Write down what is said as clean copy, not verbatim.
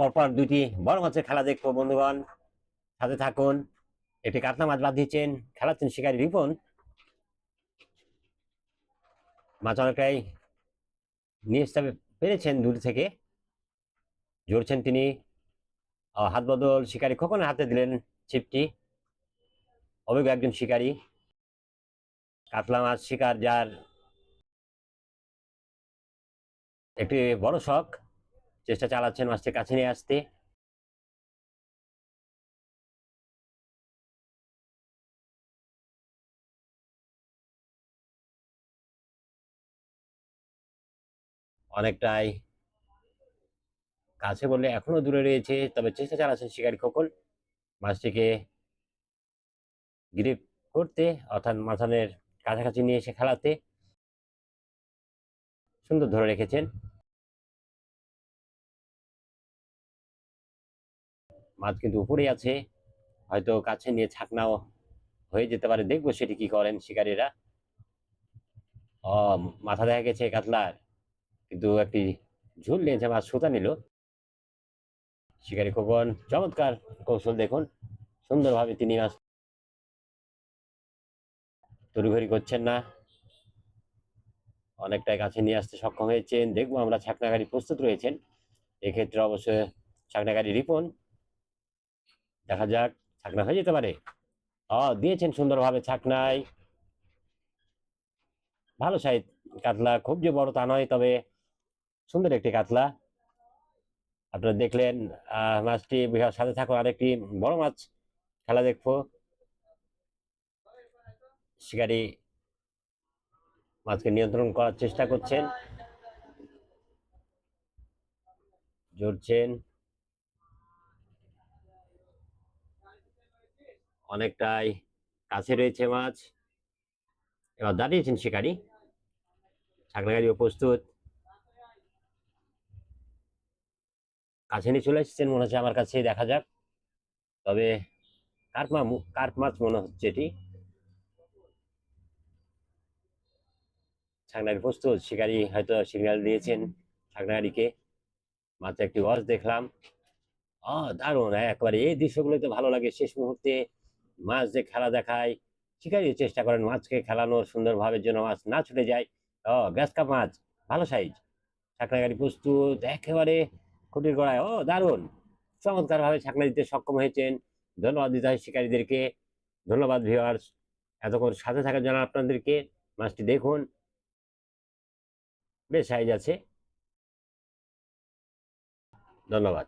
পরপর দুইটি বড় মাছের খেলা দেখবো বন্ধুগণ, সাথে থাকুন। একটি কাতলা মাছ বাদ দিচ্ছেন, খেলাচ্ছেন শিকারী রিপন। মাছ অনেকটাই নিয়ে আসতে পেরেছেন দূর থেকে, জড়ছেন তিনি। হাত বদল শিকারী খোকনের হাতে দিলেন ছিপটি। অভিজ্ঞ একজন শিকারী, কাতলা মাছ শিকার যার একটি বড় শখ, চেষ্টা চালাচ্ছেন মাছটি কাছে নিয়ে আসতে। অনেকটাই কাছে বললে এখনো দূরে রয়েছে, তবে চেষ্টা চালাচ্ছেন শিকারী খোকন মাছটিকে গ্রিপ করতে, অর্থাৎ মাথানের কাছাকাছি নিয়ে এসে খেলাতে। সুন্দর ধরে রেখেছেন। মাছ কিন্তু উপরেই আছে, হয়তো কাছে নিয়ে ছাকনাও হয়ে যেতে পারে, দেখবো সেটি কি করেন শিকারীরা। মাথা দেখা গেছে কাতলার, কিন্তু একটি ঝুল নিয়েছে, মাছ সুতা নিল। শিকারী খোকন চমৎকার কৌশল দেখুন, সুন্দরভাবে তিনি মাছ তড়িঘড়ি করছেন না, অনেকটাই কাছে নিয়ে আসতে সক্ষম হয়েছেন। দেখবো আমরা ছাকনাগাড়ি প্রস্তুত রয়েছেন এক্ষেত্রে, অবশ্যই ছাকনাগাড়ি রিপন। দেখা যাক, ছাকনা হয়ে যেতে পারে। দিয়েছেন সুন্দরভাবে ছাকনায়, ভালো সাইজ কাতলা, খুব যে বড় তা নয়, তবে সুন্দর একটি কাতলা। আপনারা দেখলেন মাছটি, সাথে থাকুন, আরেকটি বড় মাছ খেলা দেখবো। শিকারী মাছকে নিয়ন্ত্রণ করার চেষ্টা করছেন, জড়ছেন। অনেকটাই কাছে রয়েছে মাছ, এবার দাঁড়িয়েছেন শিকারী, ছাকনাগাড়িও প্রস্তুত। কাছে নিয়ে চলে এসেছেন মনে হচ্ছে আমার কাছে, দেখা যাক। তবে কার্প মাছ মনে হচ্ছে এটি। ছাকনাগাড়ি প্রস্তুত, শিকারী হয়তো সিগন্যাল দিয়েছেন ছাকনাগাড়িকে। মাত্র একটি ওয়াচ দেখলাম। দারুণ, একবারে এই দৃশ্যগুলো তো ভালো লাগে। শেষ মুহূর্তে মাছ যে খেলা দেখায়, শিকারী চেষ্টা করেন মাছকে খেলানোর সুন্দরভাবে, যেন মাছ না ছুটে যায়। গ্যাস কাপ মাছ, ভালো সাইজ। ছাকনাগাড়ি প্রস্তুত, একেবারে খুঁটির গোড়ায়। দারুণ, চমৎকার ভাবে ছাকনা দিতে সক্ষম হয়েছেন। ধন্যবাদ দিতে হয় শিকারীদেরকে। ধন্যবাদ ভিউয়ার্স, এতক্ষণ সাথে থাকার জন্য আপনাদেরকে। মাছটি দেখুন, বেশ সাইজ আছে। ধন্যবাদ।